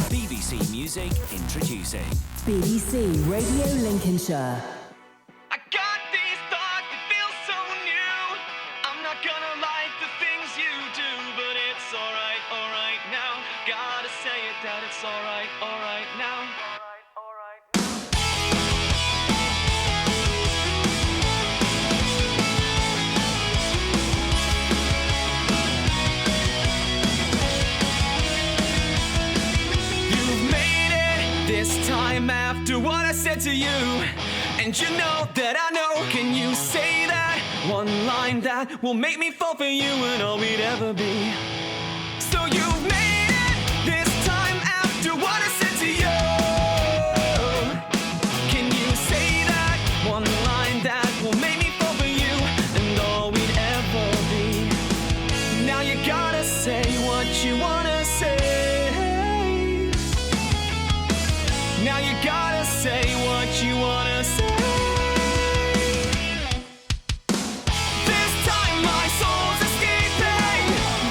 BBC Music Introducing. BBC Radio Lincolnshire. I got these thoughts that feel so new. I'm not gonna like the things you do, but it's alright now. Gotta say it that it's alright now. This time after what I said to you, and you know that I know. Can you say that one line that will make me fall for you and all we'd ever be? So you've made it this time after what I said to you. Can you say that one line that will make me fall for you and all we'd ever be? Now you gotta say what you wanna say. Now you gotta say what you wanna say. This time my soul's escaping.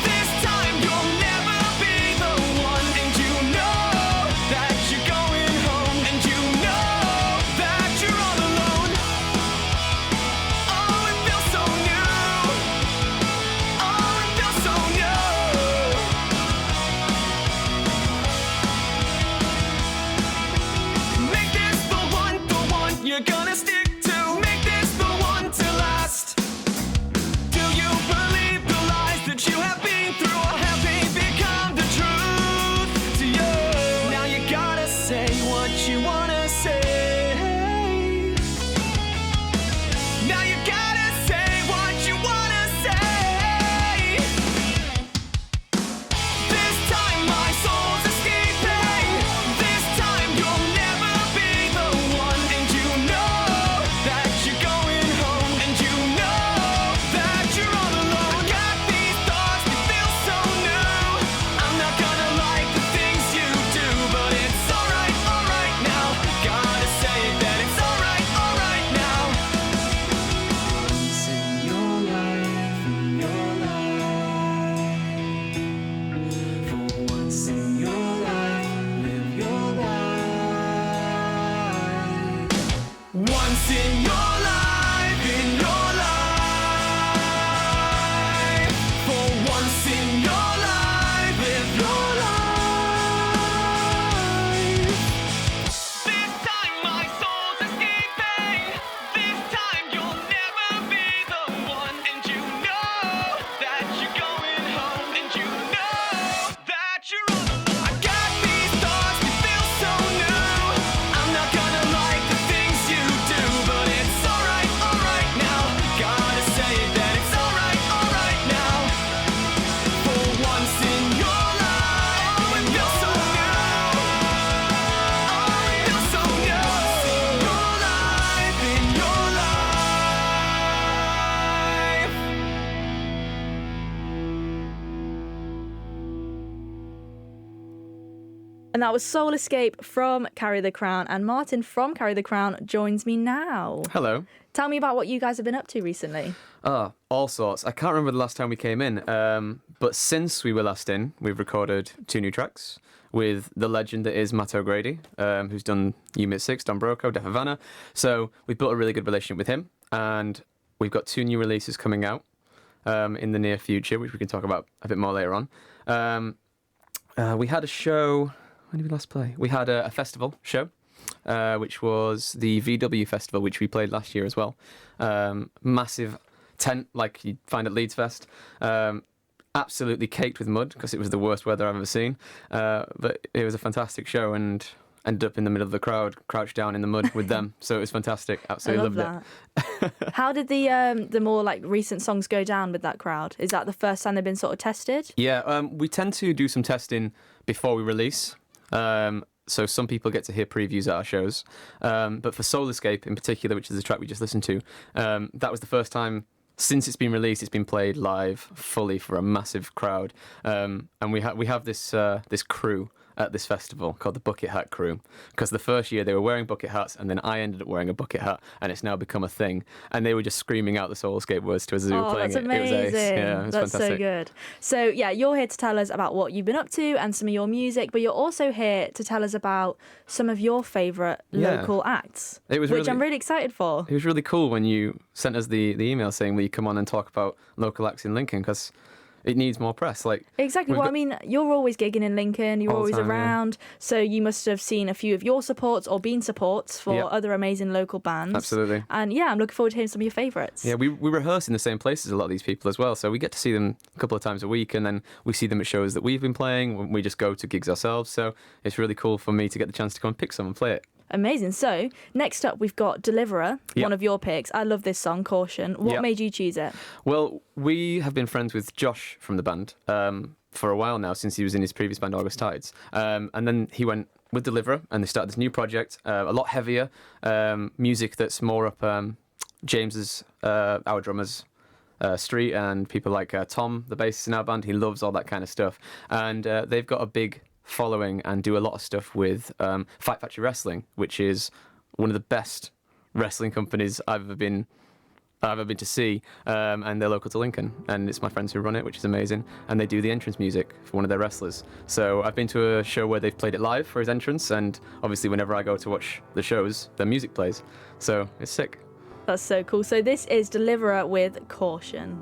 This time you'll never be the one. And you know that you're going home. And you know that you're all alone. Oh, it feels so new. Oh, it feels so new. You're gonna stick to, make this the one to last. Do you believe the lies that you have been through, or have they become the truth to you? Now you gotta say what you wanna say. Now you gotta say what you wanna say. This time my soul's escaping. This time you'll never be the one. And you know that you're going home. And you know that you're all alone. Got these thoughts that feel so new. I'm not gonna like the things you do, but it's alright now. Gotta say that it's alright now. Once in your life, for once in your life, live your life. Once in your life, for once in your life, live your life. This time my soul's escaping. This time you'll never be the one. And you know that you're going home. And you know that you're all alone. I got these thoughts that feel so new. I'm not gonna like the things you do, but it's alright now. Gotta say that it's alright now. For once in your life, oh, it feels so new. Oh, it feels so new. In your life. And that was Soul Escape from Carry the Crown. And Martin from Carry the Crown joins me now. Hello. Tell me about what you guys have been up to recently. All sorts. I can't remember the last time we came in, but since we were last in, we've recorded 2 new tracks with the legend that is Matt O'Grady, who's done Unit 6, Don Broco, Def Havana. So we've built a really good relationship with him, and we've got 2 new releases coming out in the near future, which we can talk about a bit more later on. We had a show. When did we last play? We had a festival show, which was the VW Festival, which we played last year as well. Massive tent like you'd find at Leeds Fest. Absolutely caked with mud because it was the worst weather I've ever seen. But it was a fantastic show and ended up in the middle of the crowd, crouched down in the mud with them. So it was fantastic. Absolutely loved that. it. How did the more like recent songs go down with that crowd? Is that the first time they've been sort of tested? Yeah, we tend to do some testing before we release. So some people get to hear previews at our shows. But for Soul Escape in particular, which is the track we just listened to, that was the first time since it's been released, it's been played live fully for a massive crowd. And we have this crew at this festival called the Bucket Hat Crew, because the first year they were wearing bucket hats, and then I ended up wearing a bucket hat, and it's now become a thing. And they were just screaming out the Soulscape words to us as we were playing that's it. amazing. It was ace. Yeah, it was that's fantastic. so good. So yeah, you're here to tell us about what you've been up to and some of your music, but you're also here to tell us about some of your favourite local acts, which I'm really excited for. It was really cool when you sent us the email saying, will you come on and talk about local acts in Lincoln, because it needs more press. Exactly. Well, I mean, you're always gigging in Lincoln, you're always around, so you must have seen a few of your supports or been supports for other amazing local bands. Absolutely. And yeah, I'm looking forward to hearing some of your favourites. Yeah, we rehearse in the same places as a lot of these people as well, so we get to see them a couple of times a week, and then we see them at shows that we've been playing when we just go to gigs ourselves, so it's really cool for me to get the chance to come and pick some and play it. Amazing. So next up we've got Deliverer, one of your picks. I love this song, Caution. What made you choose it? Well, we have been friends with Josh from the band for a while now, since he was in his previous band, August Tides. And then he went with Deliverer, and they started this new project, a lot heavier, music that's more up James's, our drummer's, street, and people like Tom, the bassist in our band. He loves all that kind of stuff. And they've got a big following and do a lot of stuff with Fight Factory Wrestling, which is one of the best wrestling companies I've ever been to see, and they're local to Lincoln, and it's my friends who run it, which is amazing, and they do the entrance music for one of their wrestlers. So I've been to a show where they've played it live for his entrance, and obviously whenever I go to watch the shows, their music plays, so it's sick. That's so cool. So this is Deliverer with Caution.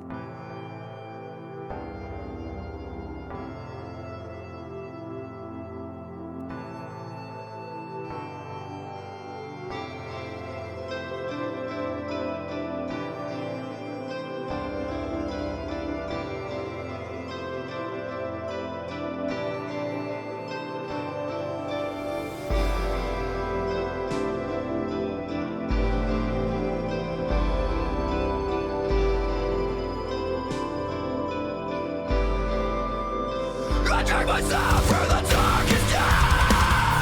I drag myself through the darkest day,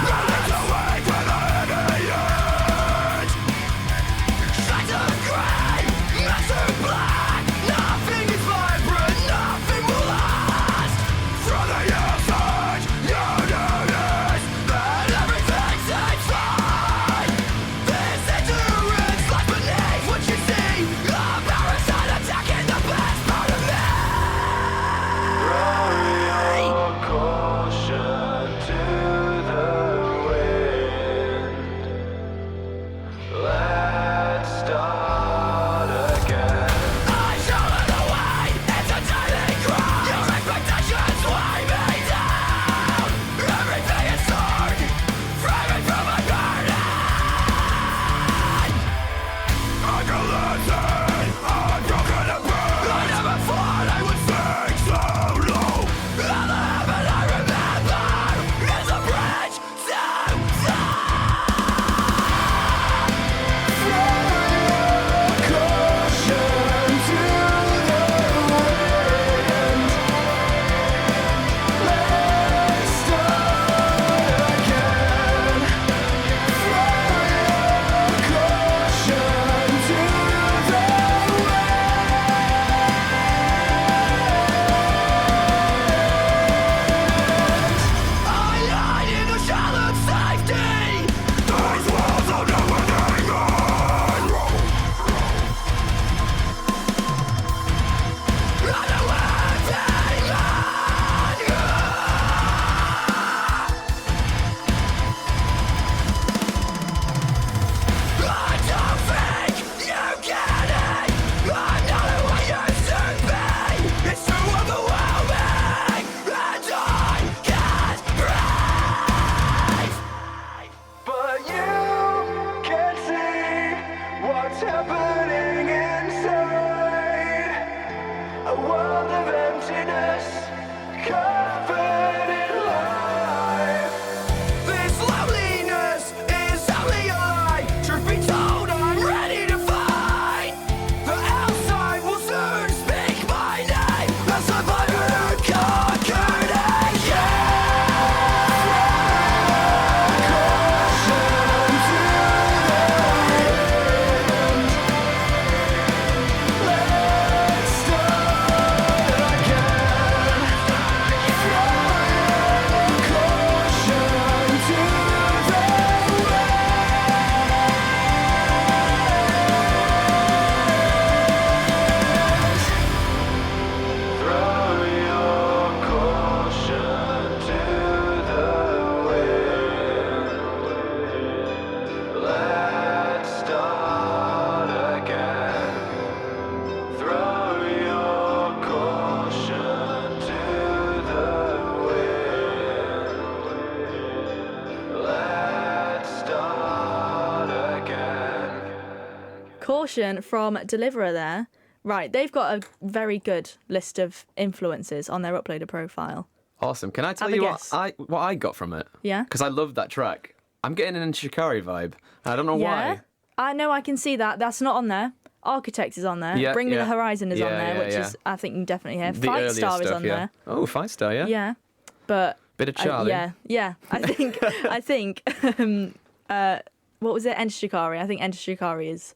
running away from the heavy edge. Sights of grey, massive black, nothing is vibrant, nothing will last. From the outside, you notice that everything seems fine. This endurance lies beneath what you see, a parasite attacking the best part of me. Caution. Caution from Deliverer there. Right, they've got a very good list of influences on their uploader profile. Awesome. Can I tell you what I got from it? Yeah. Because I love that track. I'm getting an Shikari vibe. I don't know why. I know, I can see that. That's not on there. Architect is on there. Yeah, Bring Me the Horizon is on there, which is, I think you can definitely hear. The Fight Star is on there. Oh, Fight Star, yeah. Yeah. But Bit of Charlie. yeah. I think what was it? Enter Shikari. I think Enter Shikari is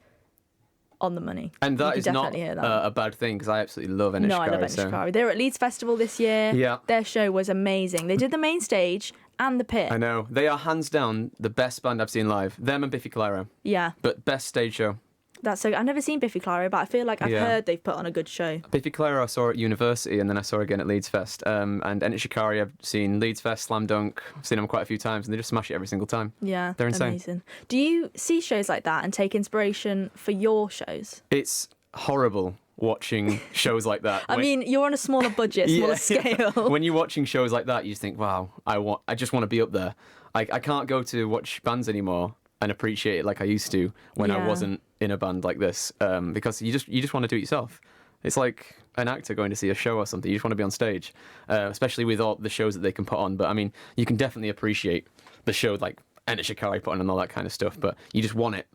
on the money. And that is not a bad thing, because I absolutely love Enter Shikari. I love Enter Shikari. They were at Leeds Festival this year. Yeah. Their show was amazing. They did the main stage and the pit. I know. They are hands down the best band I've seen live. Them and Biffy Clyro. Yeah. But best stage show. That's so. I've never seen Biffy Clyro, but I feel like I've heard they've put on a good show. Biffy Clyro I saw at university, and then I saw again at Leeds Fest. And Enter Shikari I've seen Leeds Fest, Slam Dunk. I've seen them quite a few times, and they just smash it every single time. Yeah, they're insane. Amazing. Do you see shows like that and take inspiration for your shows? It's horrible watching shows like that. I mean, you're on a smaller budget, smaller scale. When you're watching shows like that, you just think, wow, I just want to be up there. I can't go to watch bands anymore and appreciate it like I used to when I wasn't in a band like this, because you just want to do it yourself. It's like an actor going to see a show or something. You just want to be on stage, especially with all the shows that they can put on. But I mean, you can definitely appreciate the show like Enter Shikari put on and all that kind of stuff, but you just want it.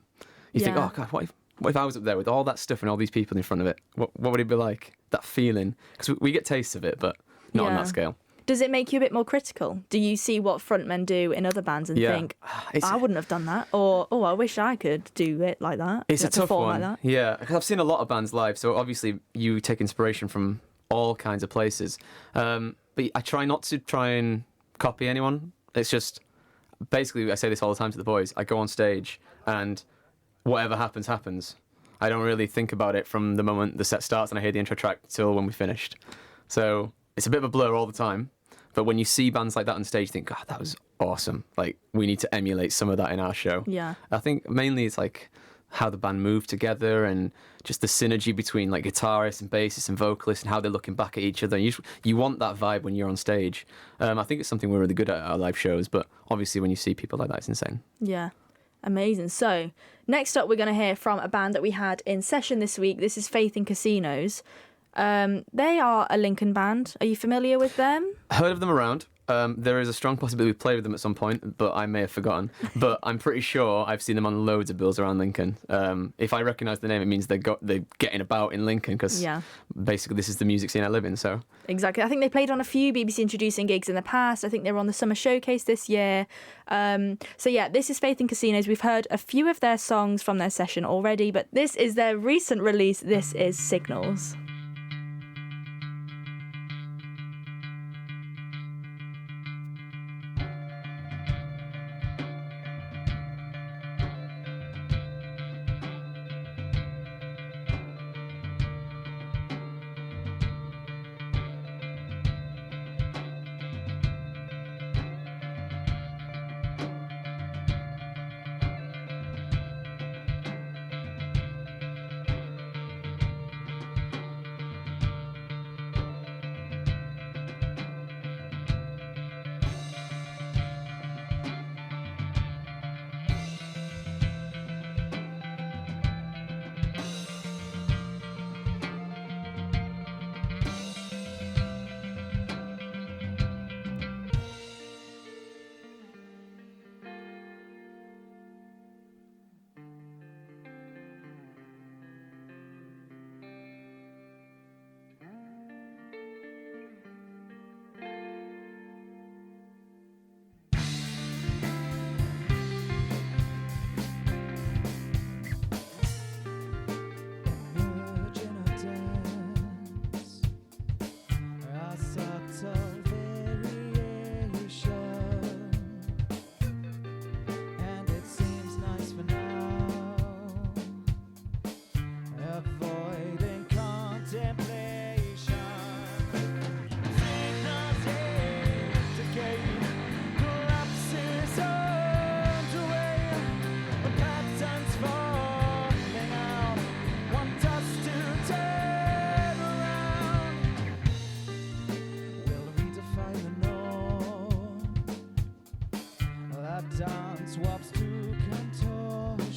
You think, oh God, what if I was up there with all that stuff and all these people in front of it? What would it be like? That feeling? Because we get tastes of it, but not on that scale. Does it make you a bit more critical? Do you see what frontmen do in other bands and think, I wouldn't have done that? Or, I wish I could do it like that? It's a tough one. Like that? Yeah, because I've seen a lot of bands live, so obviously you take inspiration from all kinds of places. But I try not to try and copy anyone. It's just, basically, I say this all the time to the boys, I go on stage and whatever happens, happens. I don't really think about it from the moment the set starts and I hear the intro track till when we finished. So it's a bit of a blur all the time. But when you see bands like that on stage, you think, God, that was awesome. Like, we need to emulate some of that in our show. Yeah. I think mainly it's like how the band moved together and just the synergy between like guitarists and bassists and vocalists and how they're looking back at each other. You want that vibe when you're on stage. I think it's something we're really good at our live shows, but obviously when you see people like that, it's insane. Yeah. Amazing. So next up, we're going to hear from a band that we had in session this week. This is Faith in Casinos. They are a Lincoln band. Are you familiar with them? Heard of them around. There is a strong possibility we played with them at some point, but I may have forgotten. But I'm pretty sure I've seen them on loads of bills around Lincoln. If I recognise the name, it means they're getting about in Lincoln, because basically this is the music scene I live in. So exactly. I think they played on a few BBC Introducing gigs in the past. I think they were on the Summer Showcase this year. So yeah, this is Faith in Casinos. We've heard a few of their songs from their session already, but this is their recent release. This is Signals. Dance swaps to contortions.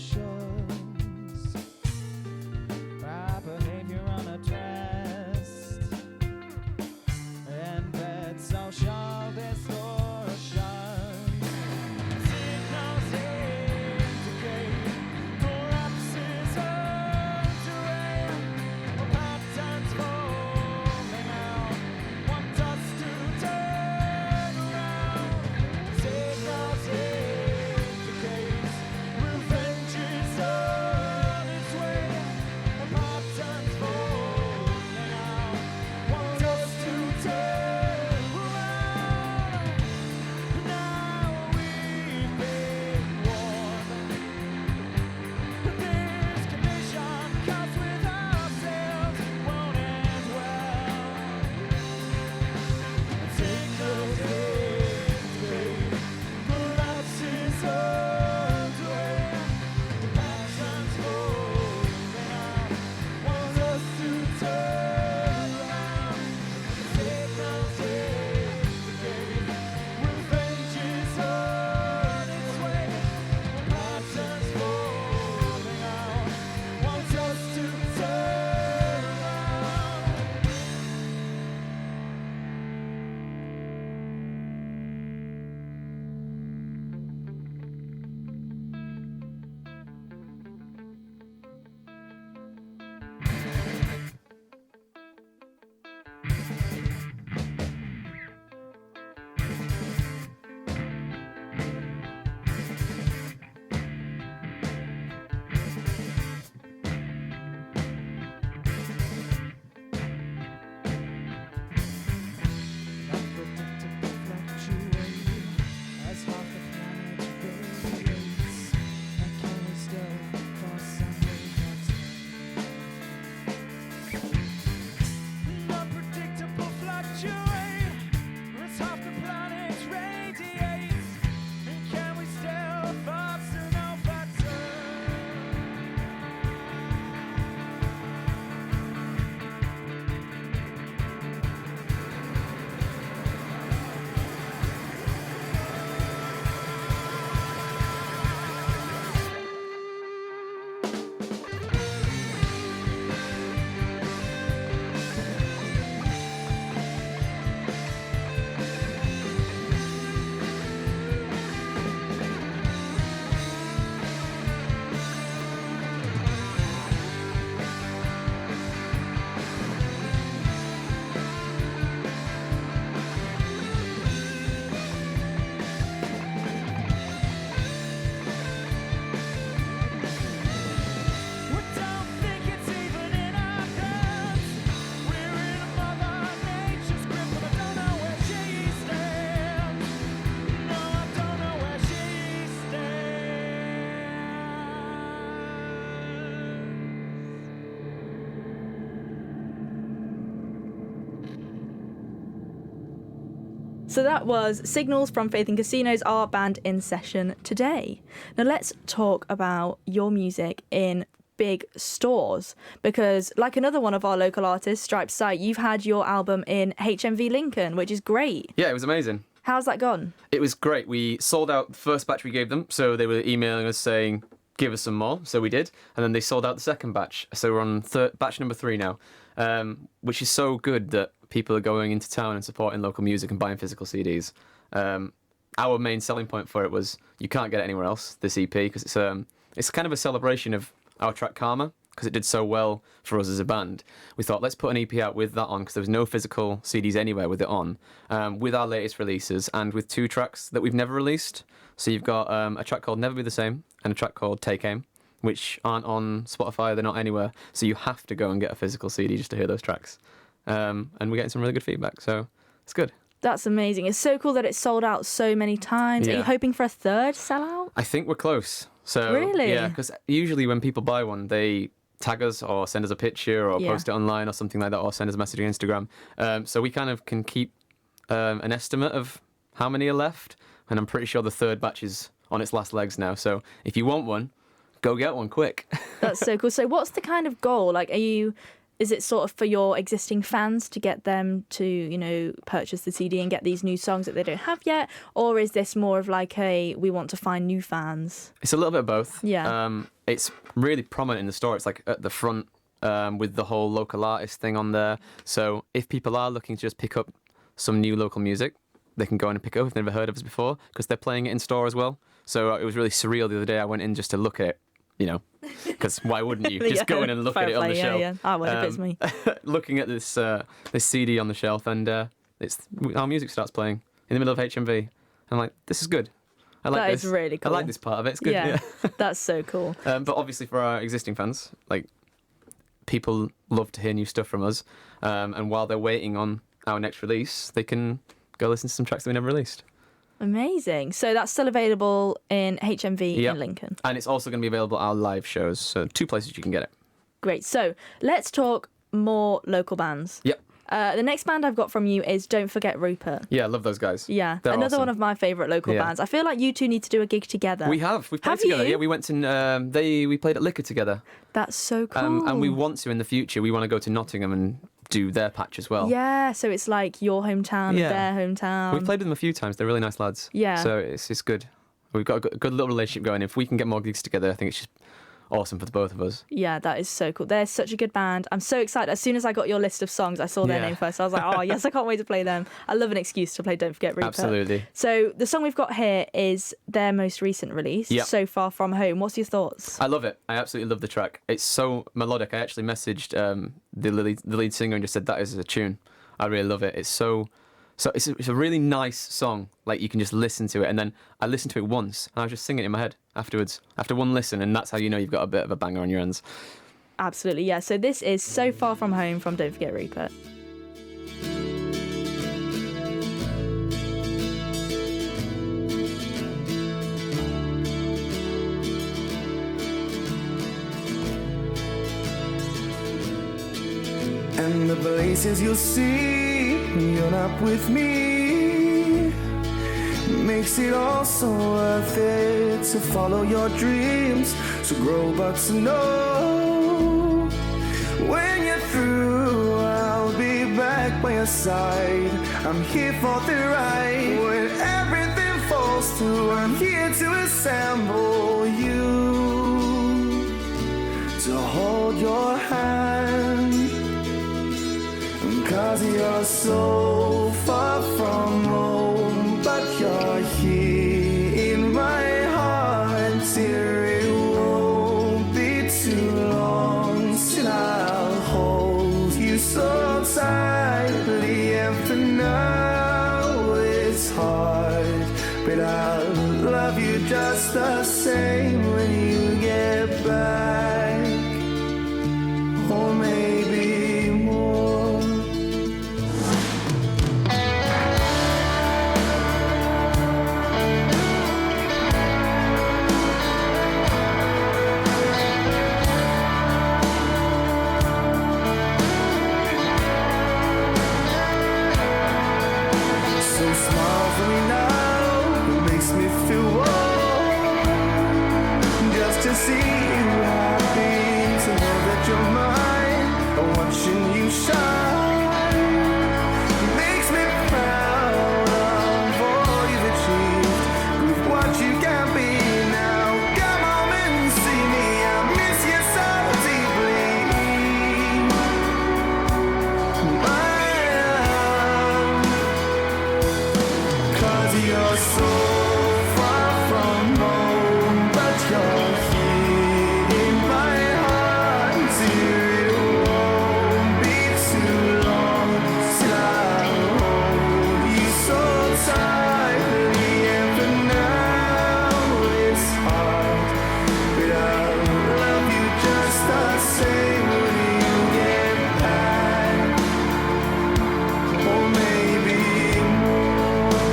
So that was Signals from Faith in Casinos, our band in session today. Now let's talk about your music in big stores, because like another one of our local artists, Striped Sight, you've had your album in HMV Lincoln, which is great. Yeah, it was amazing. How's that gone? It was great. We sold out the first batch we gave them, so they were emailing us saying, give us some more, so we did, and then they sold out the second batch, so we're on batch number 3 now, which is so good that people are going into town and supporting local music and buying physical CDs. Our main selling point for it was you can't get it anywhere else, this EP, because it's kind of a celebration of our track Karma, because it did so well for us as a band. We thought, let's put an EP out with that on, because there was no physical CDs anywhere with it on, with our latest releases, and with 2 tracks that we've never released. So you've got a track called Never Be the Same, and a track called Take Aim, which aren't on Spotify, they're not anywhere, so you have to go and get a physical CD just to hear those tracks. And we're getting some really good feedback, so it's good. That's amazing. It's so cool that it's sold out so many times. Yeah. Are you hoping for a third sellout? I think we're close. So Really? Yeah, because usually when people buy one, they tag us or send us a picture or Yeah. post it online or something like that, or send us a message on Instagram. So we kind of can keep an estimate of how many are left, and I'm pretty sure the third batch is on its last legs now. So if you want one, go get one quick. That's so cool. So what's the kind of goal? Like, is it sort of for your existing fans to get them to, purchase the CD and get these new songs that they don't have yet? Or is this more of like we want to find new fans? It's a little bit of both. Yeah. It's really prominent in the store. It's like at the front with the whole local artist thing on there. So if people are looking to just pick up some new local music, they can go in and pick it up if they've never heard of us before, because they're playing it in store as well. So it was really surreal the other day. I went in just to look at it, because why wouldn't you? Just go in and look at it on the shelf. Yeah. I would if it's me. Looking at this CD on the shelf, and our music starts playing in the middle of HMV. I'm like, this is good. I like That this. is really cool. I like this part of it. It's good. Yeah, that's so cool. But obviously for our existing fans, like, people love to hear new stuff from us. And while they're waiting on our next release, they can go listen to some tracks that we never released. Amazing. So that's still available in HMV Yep. in Lincoln. And it's also going to be available at our live shows. So 2 places you can get it. Great. So let's talk more local bands. Yep. The next band I've got from you is Don't Forget Rupert. Yeah, I love those guys. Yeah, They're another awesome. one of my favourite local Yeah. bands. I feel like you two need to do a gig together. We've played Have together. you? Yeah, we went to we played at Liquor together. That's so cool. And we want to in the future. We want to go to Nottingham and do their patch as well. Yeah, so it's like your hometown, Yeah. their hometown. We've played with them a few times. They're really nice lads. Yeah. So it's good. We've got a good little relationship going. If we can get more gigs together, I think it's just awesome for the both of us. Yeah, that is so cool. They're such a good band. I'm so excited. As soon as I got your list of songs, I saw their Yeah. name first. I was like, oh, yes, I can't wait to play them. I love an excuse to play Don't Forget Rupert. Absolutely. So the song we've got here is their most recent release, Yep. So Far From Home. What's your thoughts? I love it. I absolutely love the track. It's so melodic. I actually messaged the lead singer and just said that is a tune. I really love it. It's it's a really nice song. Like, you can just listen to it, and then I listened to it once and I was just singing it in my head afterwards. After one listen, and that's how you know you've got a bit of a banger on your hands. Absolutely, yeah. So this is So Far From Home from Don't Forget Rupert. And the places you'll see when you're not with me makes it all so worth it to follow your dreams. So grow but to know when you're through, I'll be back by your side. I'm here for the ride. When everything falls through, I'm here to assemble you, to hold your hand. 'Cause you're so far from home, but you're here in my heart. Dear, it won't be too long till I'll hold you so tightly. And for now it's hard, but I'll love you just the same when you get back. Or maybe more. So smart. see you happy, to know that you're mine, watching you shine, makes me proud of all you've achieved, with what you can be now. Come home and see me, I miss you so deeply, my love, 'cause you're so far from home, but you're here in my heart. Dear, it won't be too long till I hold you so tightly, and for now it's hard, but I'll love you just the same when you get back, or maybe more.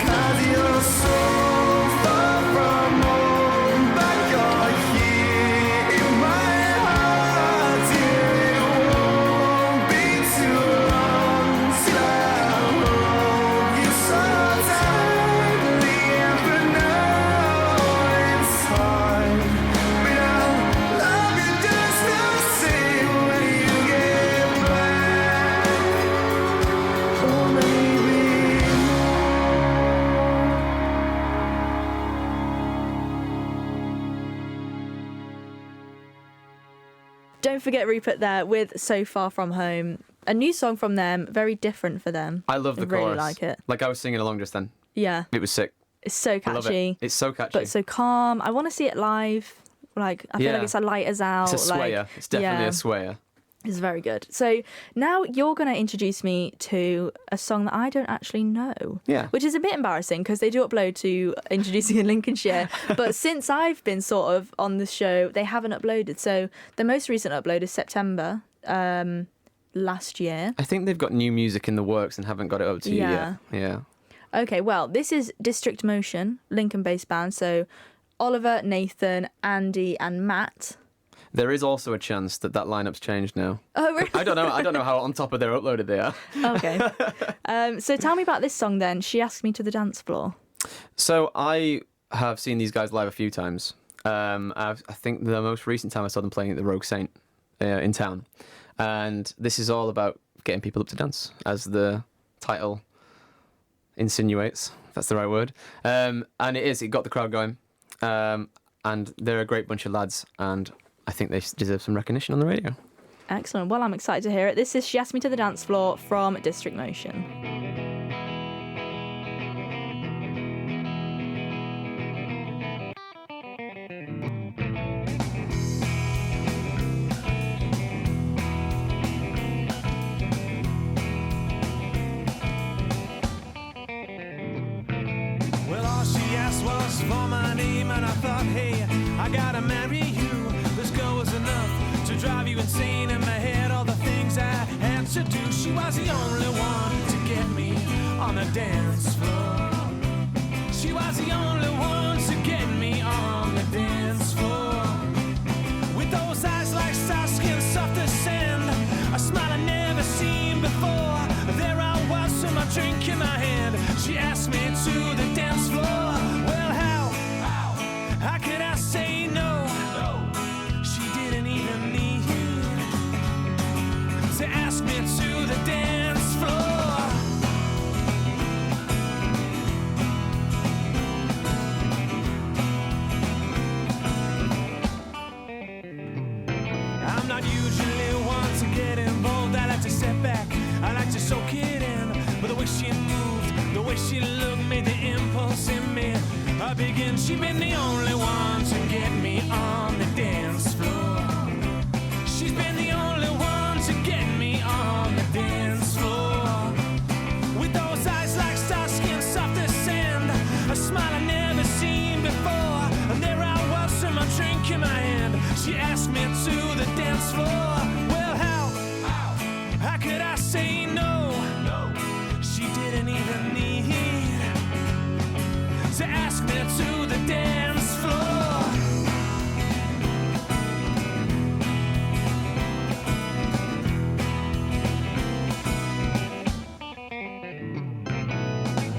Cause you're so far from home, but you're here in my heart. Dear, it won't be too long till I hold you so tightly, and for now it's hard, but I'll love you just the same when you get back, or maybe Don't forget Rupert there with So Far From Home. A new song from them, very different for them. I love the I really chorus. like it. Like I was singing along just then. Yeah, It was sick. it's so I love catchy, it. It's so catchy. but so calm. I want to see it live. Like, I feel Yeah. like it's a light as out. It's a swayer. Like, It's definitely yeah, a swayer. It's very good. So now you're going to introduce me to a song that I don't actually know. Yeah. Which is a bit embarrassing because they do upload to Introducing in Lincolnshire. But since I've been sort of on the show, they haven't uploaded. So the most recent upload is September last year. I think they've got new music in the works and haven't got it up to you Yeah. yet. Yeah. Okay, well, this is District Motion, Lincoln-based band. So Oliver, Nathan, Andy and Matt. There is also a chance that that lineup's changed now. Oh, really? I don't know how on top of their uploaded they are. Okay. So tell me about this song then. She Asked Me to the Dance Floor. So I have seen these guys live a few times. I think the most recent time I saw them playing at the Rogue Saint in town. And this is all about getting people up to dance, as the title insinuates, if that's the right word. And it got the crowd going. And they're a great bunch of lads, and I think they deserve some recognition on the radio. Excellent. Well, I'm excited to hear it. This is She Asked Me to the Dance Floor from District Motion. Well, all she asked was for my name, and I thought, hey, I gotta marry you. This girl was enough to drive you insane. In my head, all the things I had to do. She was the only one to get me on the dance floor. She was the only one to get me on the dance floor. With those eyes like soft skin, soft as sand, a smile I never seen before. There I was with my drink in my hand. She asked me to the dance floor. Well, how could I say no? She didn't even need to ask me to the dance floor. I'm not usually one to get involved. I like to step back, I like to soak it in. But the way she moved, the way she looked, made the impulse in me begin. She's been the only one to get me on the dance floor. She's been the only one to get me on the dance floor. With those eyes like soft skin, soft as sand, a smile I never seen before. asked me to the dance floor. Well, how could I say no? She didn't even need to ask me to the dance floor.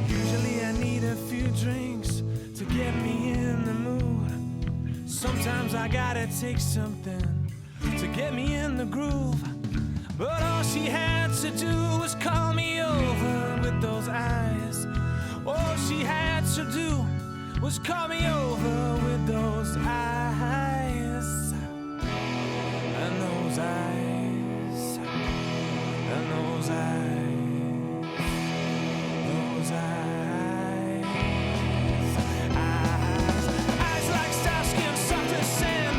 Usually I need a few drinks to get me in the mood. Sometimes I gotta take something to get me in the groove. But all she had to do was call me over with those eyes. All she had to do was call me over with those eyes. And those eyes. And those eyes. Those eyes. Eyes like soft skin, soft as sand.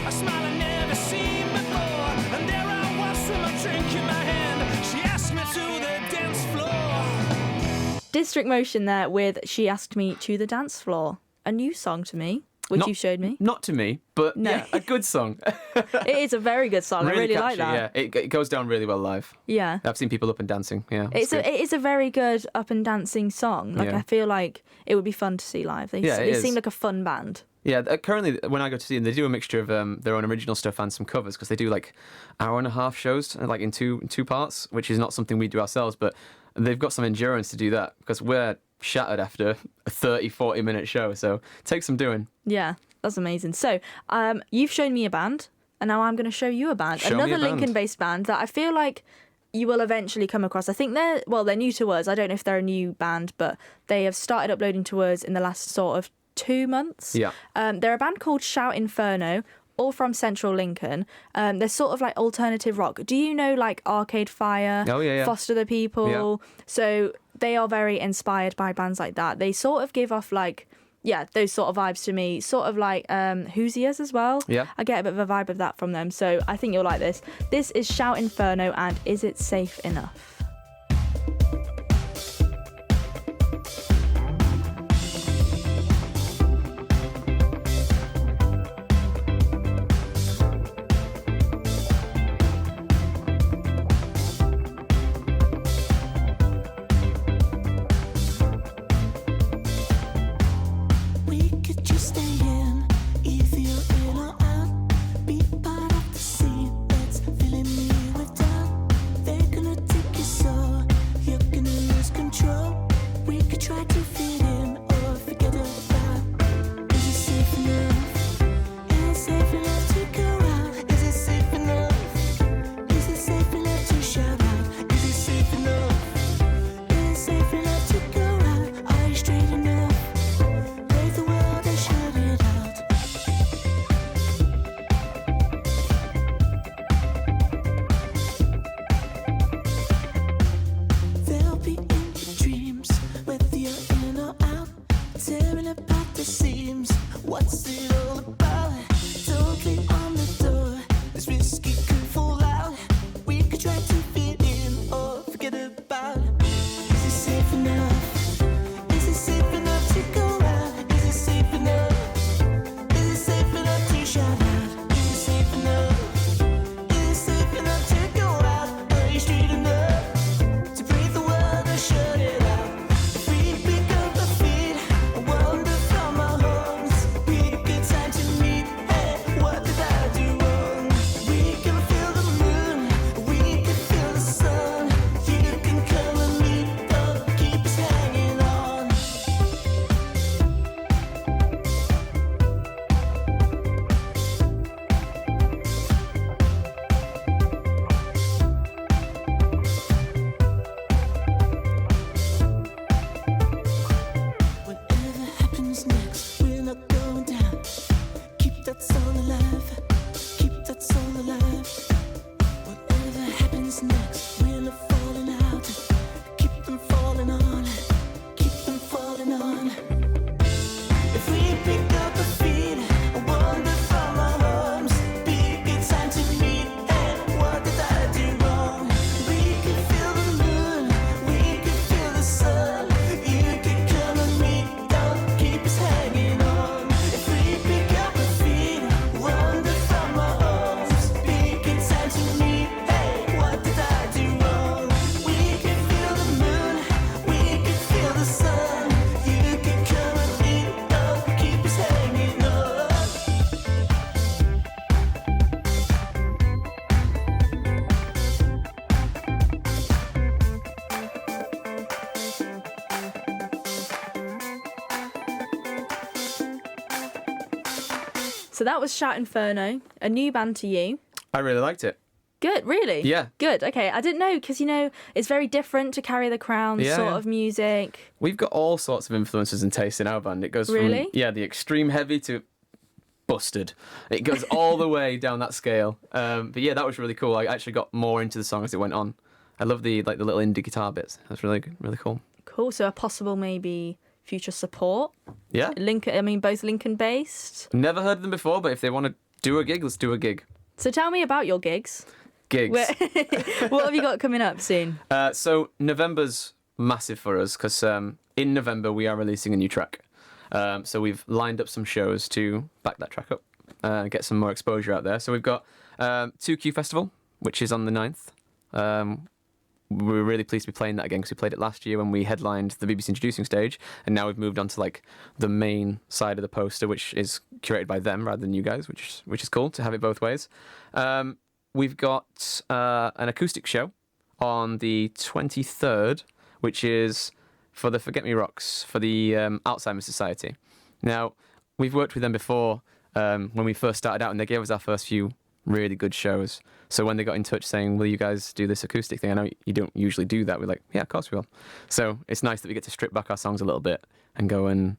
A smile I never seen before. And there I was with my drink in my hand. She asked me to the dance floor. District Motion there with She Asked Me to the Dance Floor. A new song to me, which you showed me. Not to me, but No. yeah, a good song. It is a very good song. I really like catchy, that. Yeah, it goes down really well live. Yeah. I've seen people up and dancing. Yeah, It is a very good up and dancing song. Like Yeah. I feel like it would be fun to see live. Yeah, it they is. seem like a fun band. Yeah, currently when I go to see them, they do a mixture of their own original stuff and some covers because they do like hour-and-a-half shows, like in two parts, which is not something we do ourselves. But they've got some endurance to do that because we're shattered after a 30-40 minute show, so it takes some doing. Yeah, that's amazing. So you've shown me a band, and now I'm going to show you a band. Show me Another a band. Lincoln-based band that I feel like you will eventually come across. I think they're new to us. I don't know if they're a new band, but they have started uploading to us in the last sort of 2 months. Yeah. They're a band called Shout Inferno, all from Central Lincoln. They're sort of like alternative rock. Do you know like Arcade Fire, Oh, yeah. Foster the People? So they are very inspired by bands like that. They sort of give off like, yeah, those sort of vibes to me. Sort of like Hoosiers as well. Yeah. I get a bit of a vibe of that from them. So I think you'll like this. This is Shout Inferno and Is It Safe Enough? We could just stay in, either you're in or out. Be part of the scene that's filling me with doubt. They're gonna take your soul, you're gonna lose control. We could try to fit in or forget about. Is it safe enough? Is it safe enough to go out? Is it safe enough? Is it safe enough to shout out? Is it safe enough? Is it safe enough to go out? Are you straight enough? Break the world and shut it out. They'll be in your dreams, whether you're in or So that was Shout Inferno, a new band to you. I really liked it. Good, really? Yeah. Good, okay. I didn't know, because, it's very different to Carry the Crown of music. We've got all sorts of influences and tastes in our band. It goes Really? from, the extreme heavy to busted. It goes all the way down that scale. But yeah, that was really cool. I actually got more into the song as it went on. I love the little indie guitar bits. That's really good, really cool. Cool, so a possible maybe future support? Yeah. Both Lincoln based. Never heard of them before, but if they want to do a gig, let's do a gig. So tell me about your gigs. Gigs. What have you got coming up soon? So November's massive for us because in November we are releasing a new track. So we've lined up some shows to back that track up, get some more exposure out there. So we've got 2Q Festival, which is on the 9th. We're really pleased to be playing that again because we played it last year when we headlined the BBC Introducing stage, and now we've moved on to like the main side of the poster, which is curated by them rather than you guys, which is cool to have it both ways. We've got an acoustic show on the 23rd, which is for the Forget Me Rocks for the Alzheimer's Society. Now, we've worked with them before when we first started out, and they gave us our first few really good shows. So when they got in touch saying, will you guys do this acoustic thing? I know you don't usually do that. We're like, yeah, of course we will. So it's nice that we get to strip back our songs a little bit and go and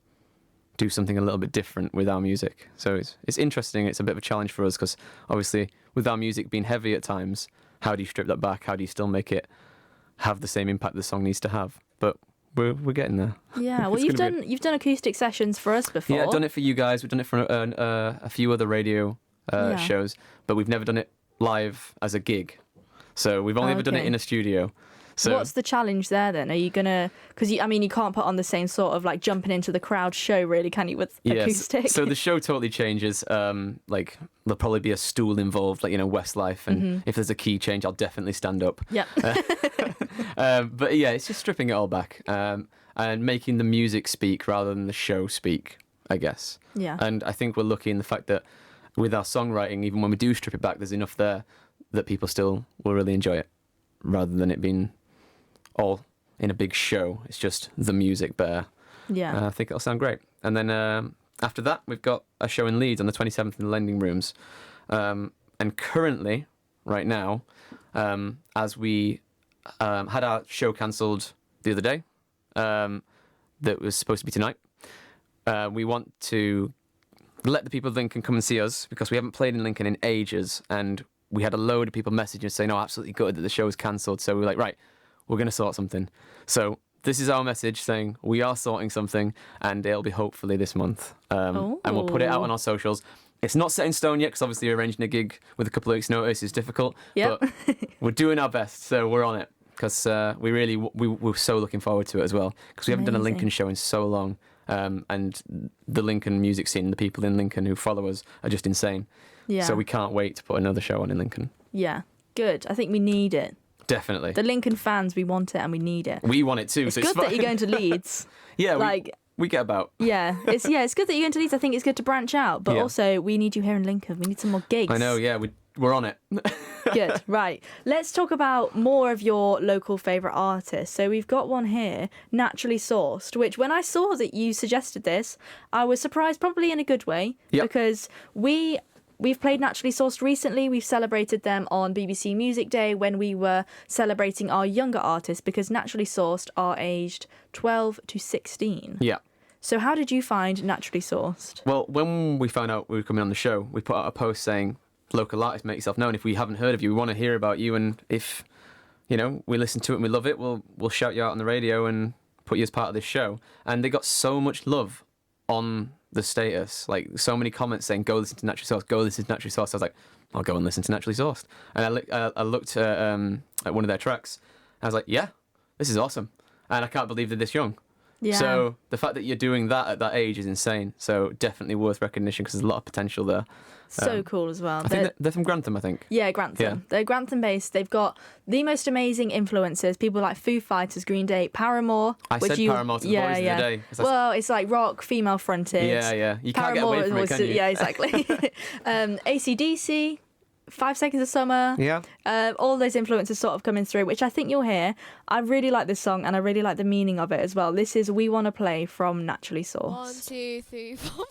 do something a little bit different with our music. So it's interesting. It's a bit of a challenge for us because obviously with our music being heavy at times, how do you strip that back? How do you still make it have the same impact the song needs to have? But we're getting there. Yeah, well, you've done acoustic sessions for us before. Yeah, I've done it for you guys. We've done it for a few other radio shows, but we've never done it live as a gig. So we've only ever done it in a studio. So what's the challenge there then? Are you gonna? Because you can't put on the same sort of like jumping into the crowd show, really, can you? With acoustic. So the show totally changes. Like there'll probably be a stool involved, like Westlife, and if there's a key change, I'll definitely stand up. Yeah. But yeah, it's just stripping it all back and making the music speak rather than the show speak, I guess. Yeah. And I think we're lucky in the fact that with our songwriting, even when we do strip it back, there's enough there that people still will really enjoy it, rather than it being all in a big show. It's just the music better. Yeah. I think it'll sound great. And then after that, we've got a show in Leeds on the 27th in the Lending Rooms. And currently, right now, as we had our show cancelled the other day, that was supposed to be tonight, we want to let the people of Lincoln come and see us because we haven't played in Lincoln in ages, and we had a load of people messaging saying, "Oh, absolutely gutted that the show was cancelled." So we were like, right, we're going to sort something. So this is our message saying we are sorting something, and it'll be hopefully this month. And we'll put it out on our socials. It's not set in stone yet because obviously arranging a gig with a couple of weeks' notice is difficult. Yep. But we're doing our best, so we're on it because we're so looking forward to it as well because we haven't done a Lincoln show in so long. And the Lincoln music scene, the people in Lincoln who follow us are just insane. Yeah. So we can't wait to put another show on in Lincoln. Yeah. Good. I think we need it. Definitely. The Lincoln fans, we want it and we need it. We want it too. It's so good it's fine. that you're going to Leeds. Yeah. We get about. Yeah. It's good that you're going to Leeds. I think it's good to branch out, but also we need you here in Lincoln. We need some more gigs. I know. Yeah. We're on it. Good. Right. Let's talk about more of your local favourite artists. So we've got one here, Naturally Sourced, which when I saw that you suggested this, I was surprised, probably in a good way, because we've played Naturally Sourced recently. We've celebrated them on BBC Music Day when we were celebrating our younger artists, because Naturally Sourced are aged 12 to 16. Yeah. So how did you find Naturally Sourced? Well, when we found out we were coming on the show, we put out a post saying, local artist, make yourself known. If we haven't heard of you, we want to hear about you, and if we listen to it and we love it, we'll shout you out on the radio and put you as part of this show. And they got so much love on the status, like so many comments saying, go listen to Naturally Sourced, go listen to Naturally Sourced. I was like, I'll go and listen to Naturally Sourced. And I looked at one of their tracks, and I was like, yeah, this is awesome, and I can't believe they're this young. Yeah. So the fact that you're doing that at that age is insane. So definitely worth recognition because there's a lot of potential there. So cool as well. I think they're from Grantham, I think. Yeah, Grantham. Yeah. They're Grantham based. They've got the most amazing influences. People like Foo Fighters, Green Day, Paramore. I said Paramore to the boys the other day. Well, it's like rock, female fronted. Yeah. You can't Paramore get away from it, can you? Yeah, exactly. AC/DC, 5 Seconds of Summer. Yeah. All those influences sort of coming through, which I think you'll hear. I really like this song and I really like the meaning of it as well. This is We Wanna Play from Naturally Sourced. 1, 2, 3, 4.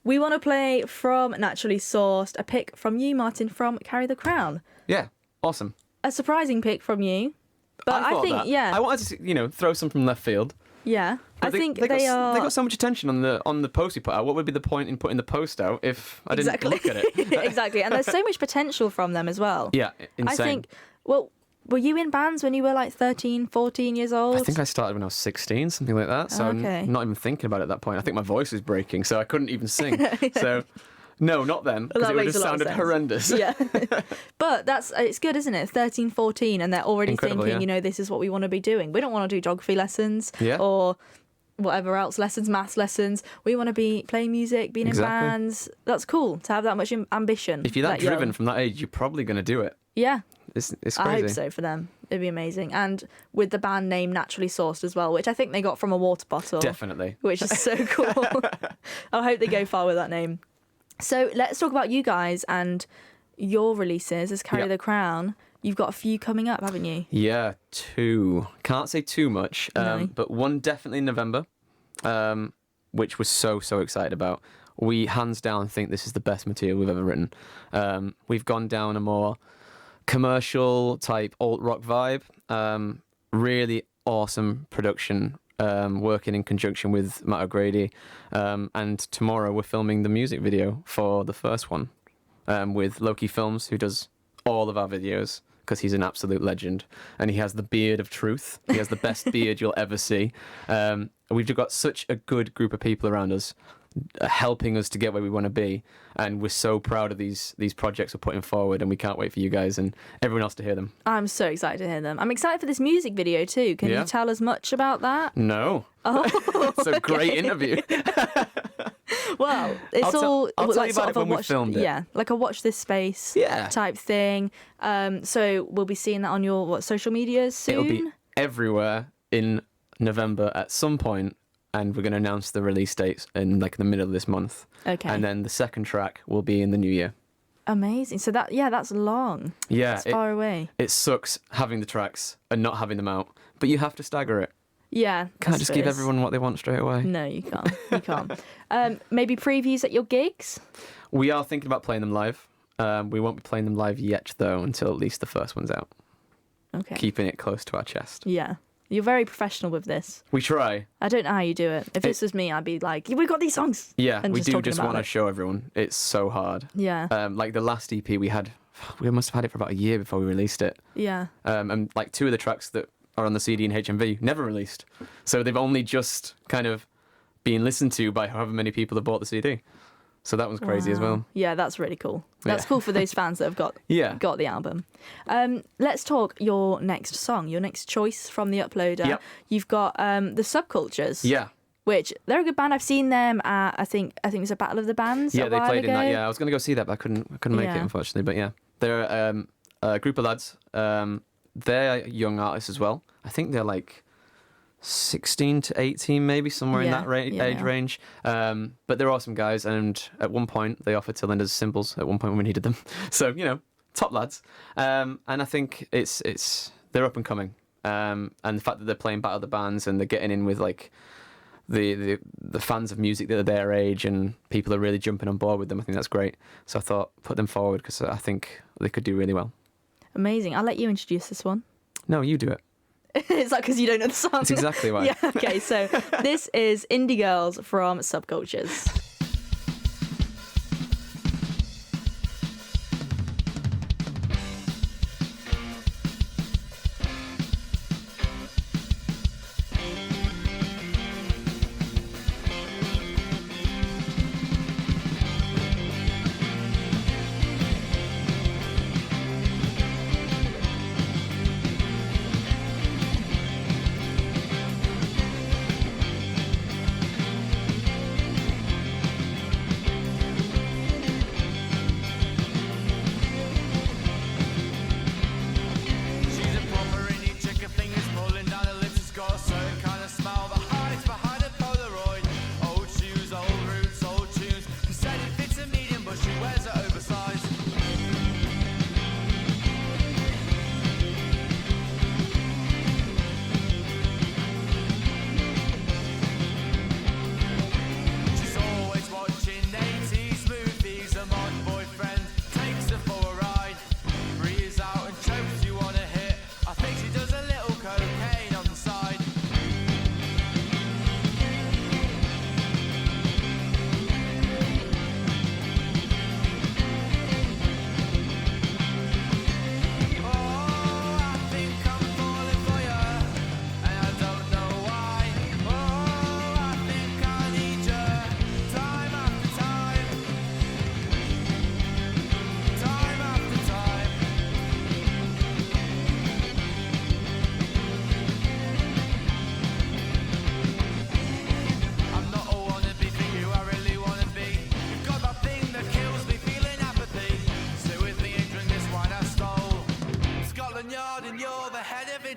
we want to play from Naturally Sourced, a pick from you, Martin, from Carry the Crown. Yeah, awesome. A surprising pick from you. But I thought think, that. yeah. I wanted to, throw some from left field. Yeah. But I think they are... got so much attention on the post we put out. What would be the point in putting the post out if I didn't look at it? Exactly. And there's so much potential from them as well. Yeah, insane. I think, well, were you in bands when you were like 13, 14 years old? I think I started when I was 16, something like that. So Okay. I'm not even thinking about it at that point. I think my voice was breaking, so I couldn't even sing. So, no, not then, because That it would makes have a lot of sounded sense. horrendous. Yeah. But it's good, isn't it? 13, 14, and they're already Incredible, thinking, yeah. this is what we want to be doing. We don't want to do geography lessons Yeah. or whatever else lessons, maths lessons. We want to be playing music, being Exactly. in bands. That's cool to have that much ambition. If you're that young. driven from that age, you're probably going to do it. Yeah. It's crazy. I hope so for them. It'd be amazing. And with the band name Naturally Sourced as well, which I think they got from a water bottle. Definitely. Which is so cool. I hope they go far with that name. So let's talk about you guys and your releases as Carry Yep. the Crown. You've got a few coming up, haven't you? Yeah, 2. Can't say too much, No. but one definitely in November, which we're so excited about. We hands down think this is the best material we've ever written. We've gone down a more commercial type alt rock vibe. Really awesome production, working in conjunction with Matt O'Grady. And tomorrow we're filming the music video for the first one with Loki Films, who does all of our videos, because he's an absolute legend, and he has the beard of truth. He has the best beard you'll ever see. We've got such a good group of people around us, helping us to get where we want to be, and we're so proud of these projects we're putting forward, and we can't wait for you guys and everyone else to hear them. I'm so excited to hear them. I'm excited for this music video too. Can Yeah. you tell us much about that? No. Oh, It's a great okay. interview. Well, it's I'll tell- all I'll tell like you sort about of it a when we watch, filmed it. yeah, like a watch this space Yeah. type thing. So we'll be seeing that on your social medias soon. It'll be everywhere in November at some point, and we're going to announce the release dates in like the middle of this month. Okay. And then the second track will be in the new year. Amazing. So that's long. Yeah, It's far away. it sucks having the tracks and not having them out, but you have to stagger it. Yeah. Can't I just give suppose. everyone what they want straight away. No, you can't. You can't. Maybe previews at your gigs. We are thinking about playing them live. We won't be playing them live yet, though, until at least the first one's out. Okay. Keeping it close to our chest. Yeah. You're very professional with this. We try. I don't know how you do it. If this was me, I'd be like, we've got these songs. Yeah, And we just do talking just about want to it. show everyone. It's so hard. Yeah. Like the last EP we must have had it for about a year before we released it. Yeah. And like 2 of the tracks that are on the CD and HMV never released. So they've only just kind of been listened to by however many people have bought the CD. So that was crazy as Wow. well. Yeah, that's really cool. That's Yeah. cool for those fans that have got Yeah. got the album. Let's talk your next song, your next choice from the uploader. Yep. You've got the Subcultures. Yeah. Which they're a good band. I've seen them at I think it was a Battle of the Bands. Yeah, a they while played ago. in that. Yeah, I was going to go see that, but I couldn't make it, Yeah. unfortunately. But yeah, they're a group of lads. They're young artists as well. I think they're like 16 to 18, maybe somewhere in Yeah, that yeah, age yeah. range. But they're awesome guys. And at one point, they offered to lend us cymbals at one point when we needed them. So top lads. And I think it's they're up and coming. And the fact that they're playing Battle of the Bands and they're getting in with like the fans of music that are their age, and people are really jumping on board with them. I think that's great. So I thought put them forward because I think they could do really well. Amazing. I'll let you introduce this one. No, you do it. It's like because you don't know the song. That's exactly why. Yeah. Okay. So this is Indie Girls from Subcultures.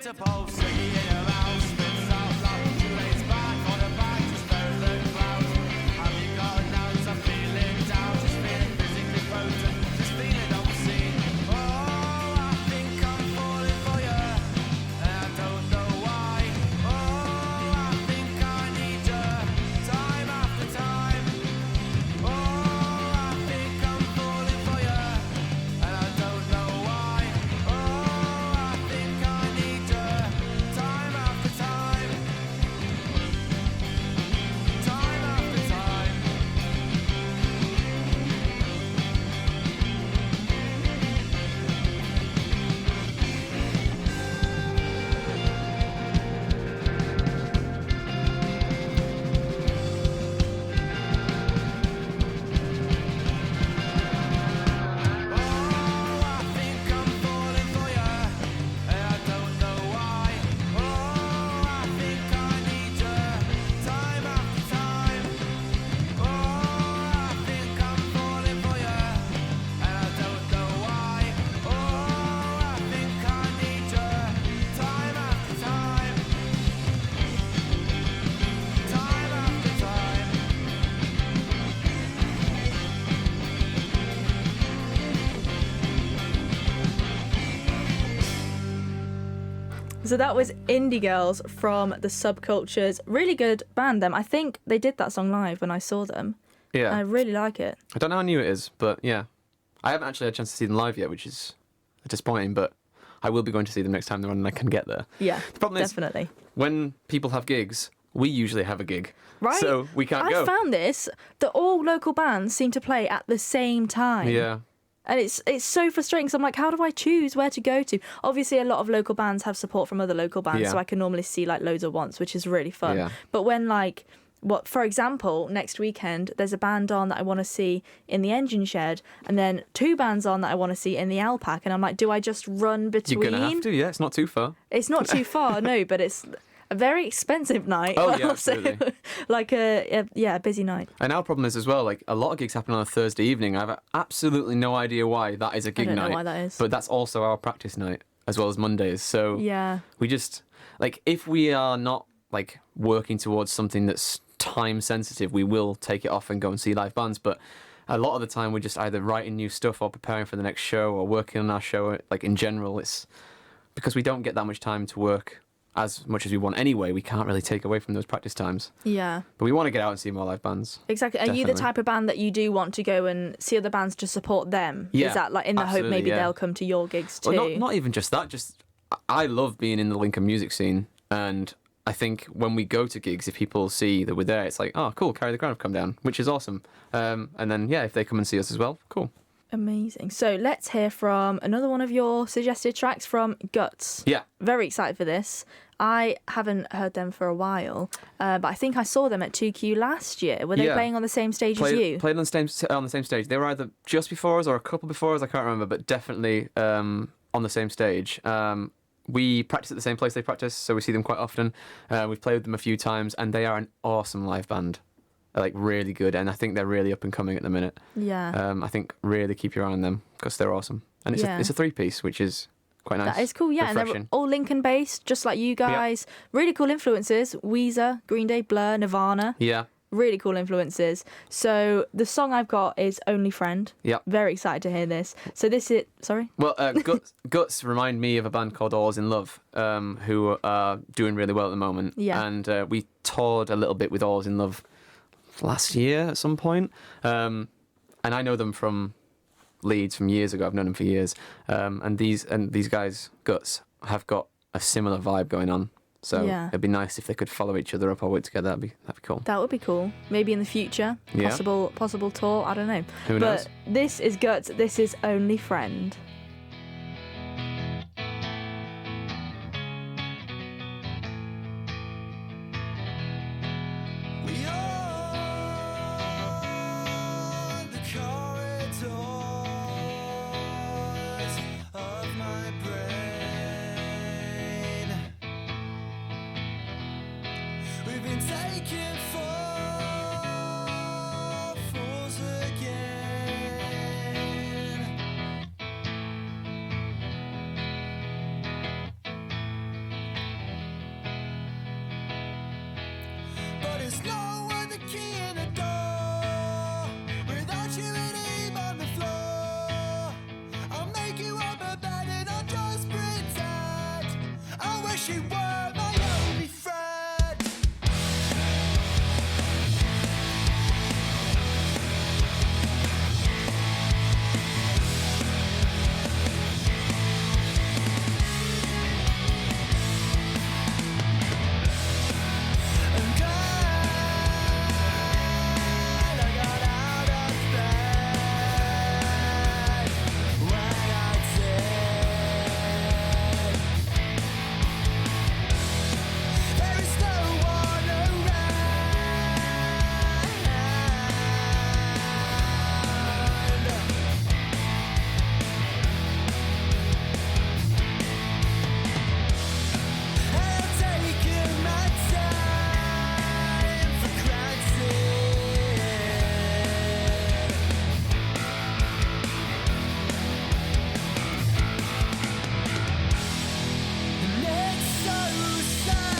suppose? Singing in a mouse, spits out loud, she lays back on her back to stare at the clouds. Have you got a nose? I'm feeling down, just feeling physically potent, just feeling unseen. Oh, I think I'm falling for you, and I don't know why. Oh, I think I need you, time after time. Oh, I think I'm falling for you, and I don't know why. Oh, I think I need you, time after time. Time after time. Oh, I think I'm falling for you, and I don't know why. Oh, I think I need you, time after time. Oh, I think I'm falling for you, and I don't know why. Oh, I think I need you, time after time. Time after time. So that was Indie Girls from the Subcultures. Really good band, them. I think they did that song live when I saw them. Yeah. I really like it. I don't know how new it is, but yeah. I haven't actually had a chance to see them live yet, which is disappointing, but I will be going to see them next time they're on and I can get there. Yeah, The problem is, definitely. when people have gigs, we usually have a gig. Right? So we can't I go. found this, that all local bands seem to play at the same time. Yeah. And it's so frustrating because I'm like, how do I choose where to go to? Obviously, a lot of local bands have support from other local bands, Yeah. so I can normally see like loads at once, which is really fun. Yeah. But when like, for example, next weekend, there's a band on that I want to see in the Engine Shed, and then 2 bands on that I want to see in the Alpac, and I'm like, do I just run between? You're going to have to, yeah. It's not too far. It's not too far, no, but it's a very expensive night. Oh, but yeah, also, absolutely. like a busy night. And our problem is as well, like a lot of gigs happen on a Thursday evening. I have absolutely no idea why that is a gig don't know night. why that is. But that's also our practice night as well as Mondays. So Yeah. we just, like, if we are not like working towards something that's time sensitive, we will take it off and go and see live bands. But a lot of the time we're just either writing new stuff or preparing for the next show or working on our show. Like in general, it's because we don't get that much time to work as much as we want anyway. We can't really take away from those practice times. Yeah. But we want to get out and see more live bands. Exactly. Are you the Definitely. type of band that you do want to go and see other bands to support them? Yeah, Is that like in the hope absolutely, maybe yeah. they'll come to your gigs too? Well, not even just that. Just I love being in the Lincoln music scene, and I think when we go to gigs, if people see that we're there, it's like, oh, cool, Carry the Crown have come down, which is awesome. And then yeah, if they come and see us as well, cool. Amazing. So let's hear from another one of your suggested tracks from Guts. Yeah. Very excited for this. I haven't heard them for a while, but I think I saw them at 2Q last year. Were they Yeah. playing on the same stage as you? Played on the same stage. They were either just before us or a couple before us. I can't remember, but definitely on the same stage. We practice at the same place they practice, so we see them quite often. We've played with them a few times, and they are an awesome live band. They're like really good, and I think they're really up and coming at the minute. Yeah. I think really keep your eye on them because they're awesome, and it's Yeah. a 3-piece, which is quite nice. That is cool, yeah. And they're Refreshing. all Lincoln based, just like you guys. Really cool influences. Weezer, Green Day, Blur, Nirvana. Yeah. Really cool influences. So the song I've got is Only Friend. Yeah. Very excited to hear this. So this is... Sorry? Well, Guts remind me of a band called All Is in Love, who are doing really well at the moment. Yeah. And we toured a little bit with All Is in Love last year at some point. And I know them from Leeds from years ago. I've known them for years. And these guys, Guts, have got a similar vibe going on. So Yeah. it'd be nice if they could follow each other up or work together. That'd be cool. That would be cool. Maybe in the future. Yeah. Possible tour. I don't know. Who knows? But this is Guts. This is Only Friend. We are the corridors of my brain. We've been taken for fools again. wish you were my only friend. And I got out of bed when I said there is no one I've taken my time for granted. And it's so sad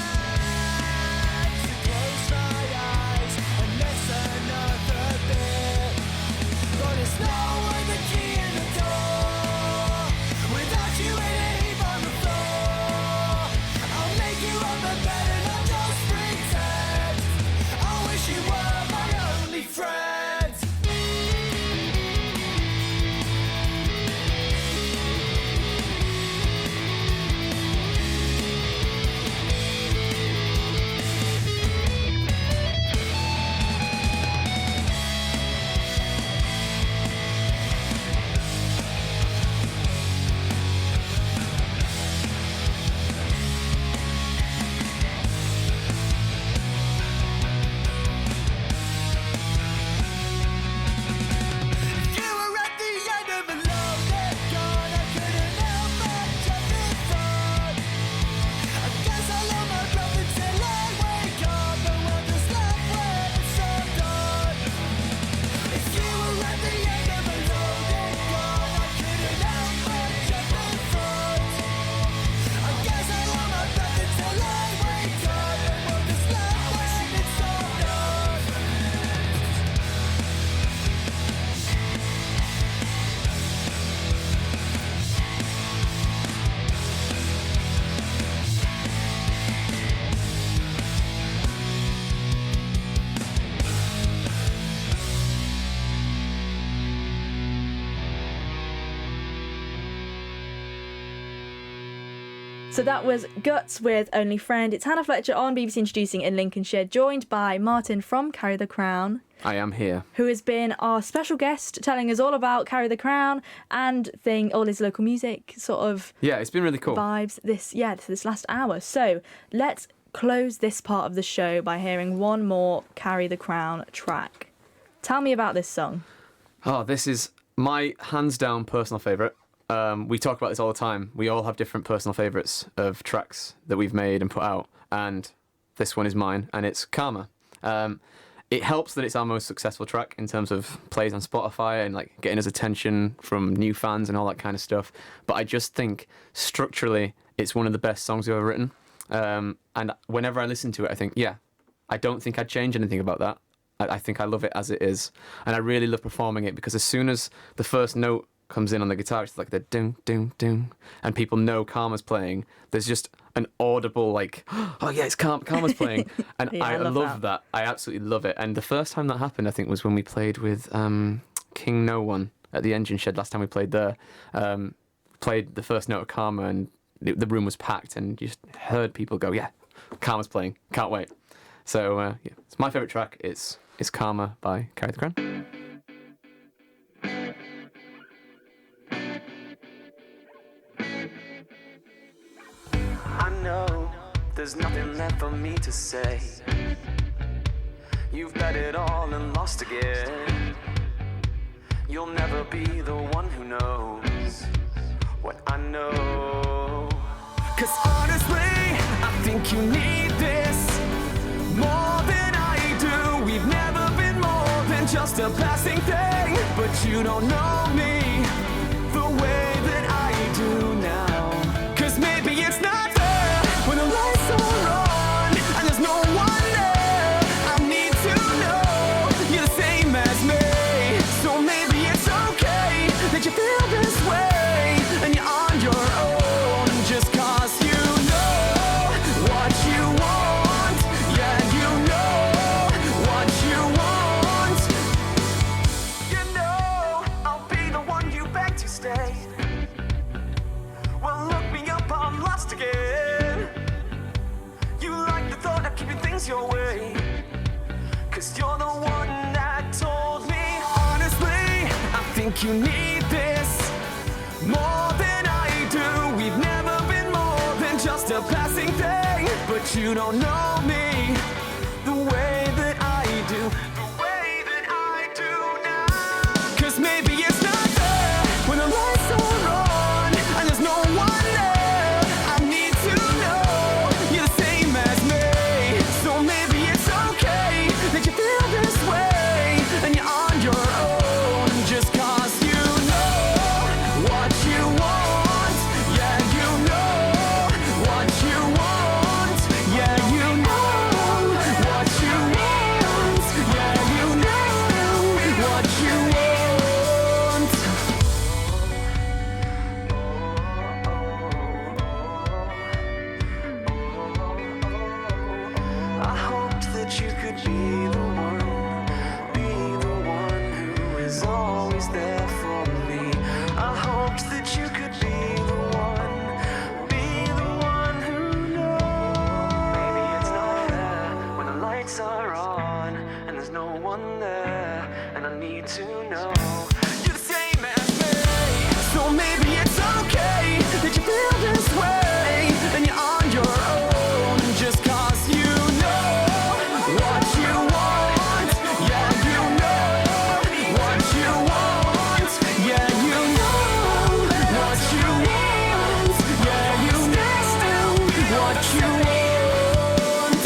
to close my eyes and miss another bit. But it's no way the key in the door without you in a heap on the floor. I'll make you up a bed and I'll just pretend I wish you were my only friend. You were at the end of a loaded gun. I couldn't help but jump in front. I guess I love my brother till I wake up. The world just left when it's all done. If you were at the end of a loaded gun, I couldn't help but jump in front. I guess I love my brother till I wake up. The world just left when it's all done. So that was Guts with Only Friend. It's Hannah Fletcher on BBC Introducing in Lincolnshire, joined by Martin from Carry the Crown, I am here. who has been our special guest, telling us all about Carry the Crown and all his local music sort of Yeah, it's been really cool. vibes this last hour. So let's close this part of the show by hearing one more Carry the Crown track. Tell me about this song. Oh, this is my hands down personal favourite. We talk about this all the time. We all have different personal favourites of tracks that we've made and put out, and this one is mine, and it's Karma. It helps that it's our most successful track in terms of plays on Spotify and like getting us attention from new fans and all that kind of stuff. But I just think structurally it's one of the best songs we've ever written. And whenever I listen to it, I think, yeah, I don't think I'd change anything about that. I think I love it as it is. And I really love performing it because as soon as the first note comes in on the guitar, it's like the ding, ding, ding, and people know Karma's playing. There's just an audible like, oh yeah, it's Karma's playing, and Yeah, I I love love that. I absolutely love it. And the first time that happened, I think, was when we played with King No One at the Engine Shed. Last time we played there, played the first note of Karma, and the room was packed, and you just heard people go, yeah, Karma's playing, can't wait. So yeah, it's my favourite track. It's Karma by Carry the Crown. I know there's nothing left for me to say. You've bet it all and lost again. You'll never be the one who knows what I know. 'Cause honestly, I think you need this more than I do. We've never been more than just a passing thing. But you don't know me the way that I do now. 'Cause maybe it's not there when the lights are on and there's no one there. I need to know you're the same as me. So maybe it's okay that you feel this way and you're on your own. Just 'cause you know think you need this more than I do. We've never been more than just a passing thing, but you don't know me the way that I do. The way that I do now. 'Cause maybe it's not there when the lights are on and there's no one there. I need to know you're the same as me. So maybe it's okay that you feel this way and you're on your own, just 'cause you know what you want. Yeah, you know what you want. Yeah, you know what you want. Yeah, you know what you want. I hoped that you could be the one who is always there for me. I hoped that you could be the one who knows. Maybe it's not there when the lights are on and there's no one there, and I need to know you're the same as me. So maybe it's okay that you feel this way and you're on your own, just 'cause you know what you want. Yeah, you know what you want. Yeah, you know what you want. Yeah, you know what you want.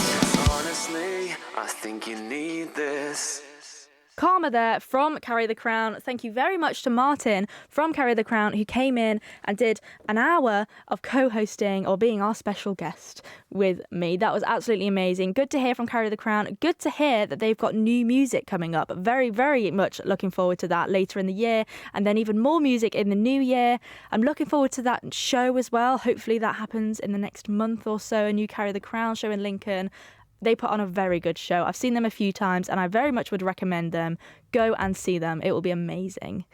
Honestly, I think you need this. Karma there from Carry the Crown. Thank you very much to Martin from Carry the Crown, who came in and did an hour of co-hosting or being our special guest with me. That was absolutely amazing. Good to hear from Carry the Crown. Good to hear that they've got new music coming up. Very, very much looking forward to that later in the year, and then even more music in the new year. I'm looking forward to that show as well. Hopefully that happens in the next month or so, a new Carry the Crown show in Lincoln. They put on a very good show. I've seen them a few times and I very much would recommend them. Go and see them. It will be amazing.